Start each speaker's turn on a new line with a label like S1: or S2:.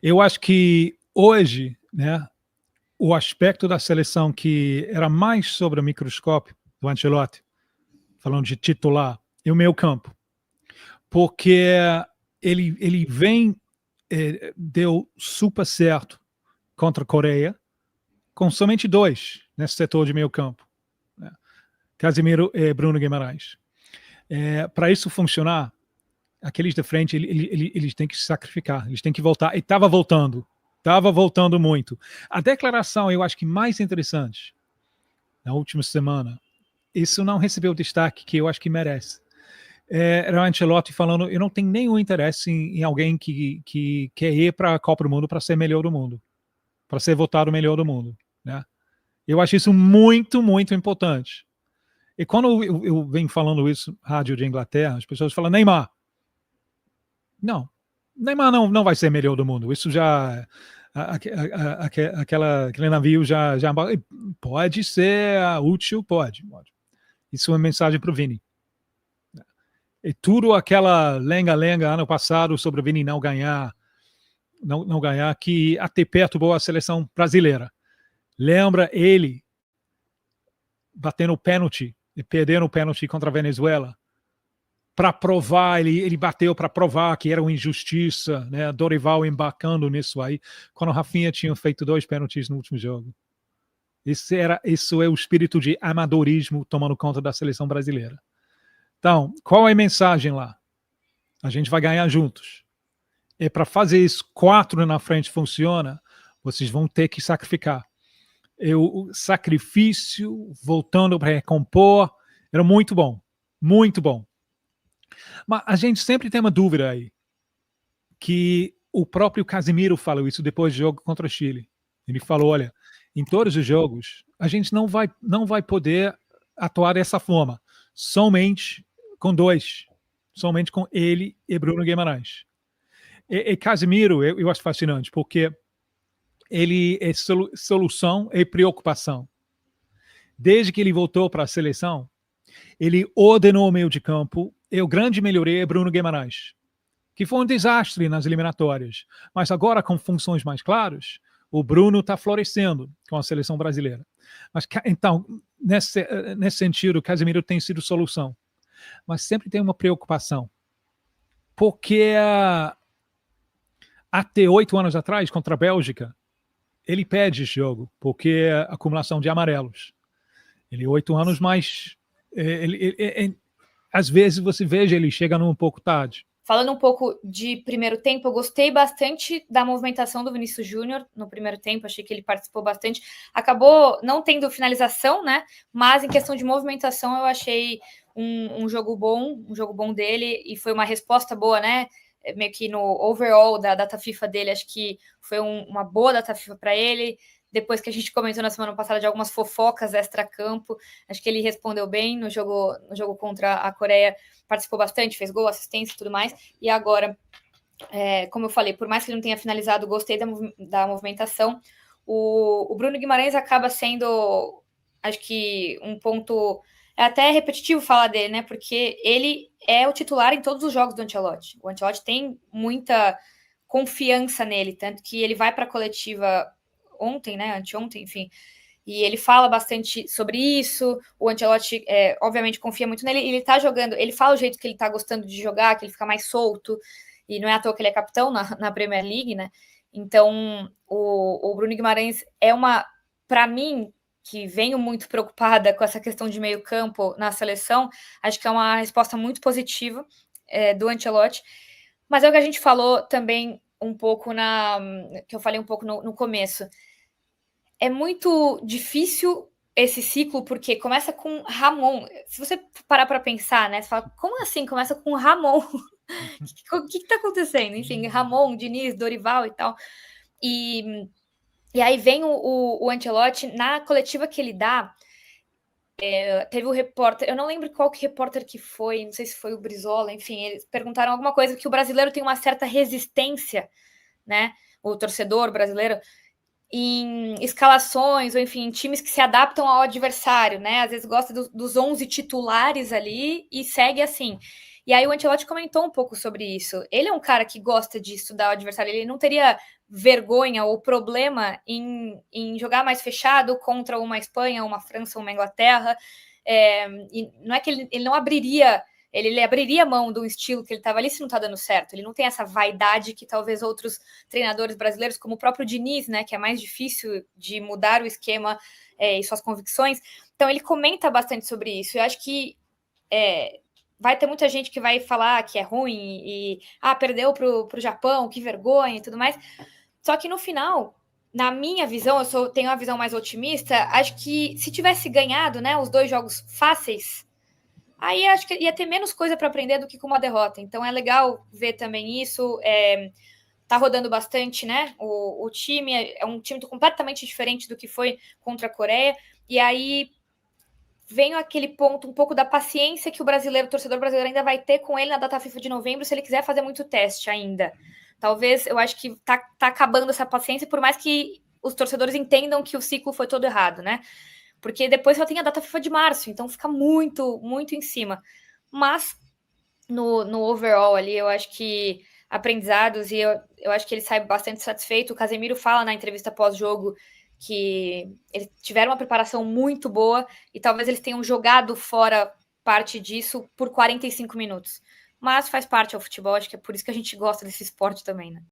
S1: Eu acho que hoje, né, o aspecto da seleção que era mais sobre o microscópio do Ancelotti, falando de titular, e o meio campo. Porque ele vem, deu super certo contra a Coreia, com somente dois nesse setor de meio campo, né? Casemiro e Bruno Guimarães. Para isso funcionar, aqueles de frente, eles têm que se sacrificar, eles têm que voltar, e estava voltando muito. A declaração, eu acho que mais interessante, na última semana, isso não recebeu o destaque que eu acho que merece. Era o Ancelotti falando, eu não tenho nenhum interesse em alguém que quer ir para a Copa do Mundo para ser melhor do mundo, para ser votado melhor do mundo, né? Eu acho isso muito, muito importante. E quando eu venho falando isso, rádio de Inglaterra, as pessoas falam, Neymar. Não, Neymar não vai ser melhor do mundo. Isso já, aquele navio já pode ser útil, pode. Isso é uma mensagem para o Vini. E tudo aquela lenga-lenga ano passado sobre o Vini não ganhar, que até perturbou a seleção brasileira. Lembra ele batendo o pênalti e perdendo o pênalti contra a Venezuela? Para provar, ele bateu para provar que era uma injustiça, né? Dorival embarcando nisso aí, quando o Rafinha tinha feito 2 pênaltis no último jogo. Isso é o espírito de amadorismo tomando conta da seleção brasileira. Então, qual é a mensagem lá? A gente vai ganhar juntos. E para fazer isso, 4 na frente funciona, vocês vão ter que sacrificar. O sacrifício, voltando para recompor, era muito bom. Muito bom. Mas a gente sempre tem uma dúvida aí, que o próprio Casemiro falou isso depois do jogo contra o Chile. Ele falou, olha, em todos os jogos, a gente não vai poder atuar dessa forma, somente com 2, somente com ele e Bruno Guimarães. E Casemiro, eu acho fascinante, porque ele é solução e preocupação. Desde que ele voltou para a seleção, ele ordenou o meio de campo, e o grande melhoria é Bruno Guimarães, que foi um desastre nas eliminatórias. Mas agora, com funções mais claras, o Bruno está florescendo com a seleção brasileira. Mas, então, nesse sentido, o Casemiro tem sido solução. Mas sempre tem uma preocupação. Porque até 8 anos atrás, contra a Bélgica, ele perde esse jogo, porque é acumulação de amarelos. Ele é 8 anos, mas às vezes você veja ele chega um pouco tarde.
S2: Falando um pouco de primeiro tempo, eu gostei bastante da movimentação do Vinícius Júnior no primeiro tempo, achei que ele participou bastante. Acabou não tendo finalização, né? Mas em questão de movimentação, eu achei um jogo bom dele, e foi uma resposta boa, né? Meio que no overall da data FIFA dele, acho que foi uma boa data FIFA para ele. Depois que a gente comentou na semana passada de algumas fofocas extra-campo, acho que ele respondeu bem no jogo contra a Coreia, participou bastante, fez gol, assistência e tudo mais. E agora, como eu falei, por mais que ele não tenha finalizado, gostei da movimentação. O Bruno Guimarães acaba sendo, acho que, um ponto... É até repetitivo falar dele, né? Porque ele é o titular em todos os jogos do Ancelotti. O Ancelotti tem muita confiança nele, tanto que ele vai para a coletiva ontem, né? Anteontem, enfim. E ele fala bastante sobre isso. O Ancelotti, obviamente, confia muito nele. Ele tá jogando, ele fala o jeito que ele tá gostando de jogar, que ele fica mais solto. E não é à toa que ele é capitão na Premier League, né? Então, o Bruno Guimarães é para mim, que venho muito preocupada com essa questão de meio campo na seleção, acho que é uma resposta muito positiva do Ancelotti. Mas é o que a gente falou também um pouco que eu falei um pouco no começo. É muito difícil esse ciclo, porque começa com Ramon. Se você parar para pensar, né? Você fala, como assim? Começa com Ramon. O que está acontecendo? Enfim, Ramon, Diniz, Dorival e tal. E aí vem o Ancelotti, na coletiva que ele dá, teve o repórter, eu não lembro qual repórter que foi, não sei se foi o Brizola, enfim, eles perguntaram alguma coisa, que o brasileiro tem uma certa resistência, né? O torcedor brasileiro, em escalações, ou enfim, times que se adaptam ao adversário, né? Às vezes gosta dos 11 titulares ali e segue assim. E aí o Ancelotti comentou um pouco sobre isso. Ele é um cara que gosta de estudar o adversário, ele não teria vergonha ou problema em jogar mais fechado contra uma Espanha, uma França, uma Inglaterra. E não é que ele não abriria, ele abriria mão do estilo que ele estava ali se não está dando certo. Ele não tem essa vaidade que talvez outros treinadores brasileiros, como o próprio Diniz, né, que é mais difícil de mudar o esquema e suas convicções. Então ele comenta bastante sobre isso. Eu acho que vai ter muita gente que vai falar que é ruim e perdeu pro Japão, que vergonha e tudo mais. Só que no final, na minha visão, tenho uma visão mais otimista, acho que se tivesse ganhado, né, os 2 jogos fáceis, aí acho que ia ter menos coisa para aprender do que com uma derrota. Então é legal ver também isso. Tá rodando bastante, né? O time é um time completamente diferente do que foi contra a Coreia. E aí vem aquele ponto, um pouco da paciência que o torcedor brasileiro ainda vai ter com ele na data FIFA de novembro, se ele quiser fazer muito teste ainda. Talvez, eu acho que tá acabando essa paciência, por mais que os torcedores entendam que o ciclo foi todo errado, né? Porque depois só tem a data FIFA de março, então fica muito, muito em cima. Mas, no overall ali, eu acho que aprendizados, e eu acho que ele sai bastante satisfeito. O Casemiro fala na entrevista pós-jogo que eles tiveram uma preparação muito boa e talvez eles tenham jogado fora parte disso por 45 minutos. Mas faz parte ao futebol, acho que é por isso que a gente gosta desse esporte também, né?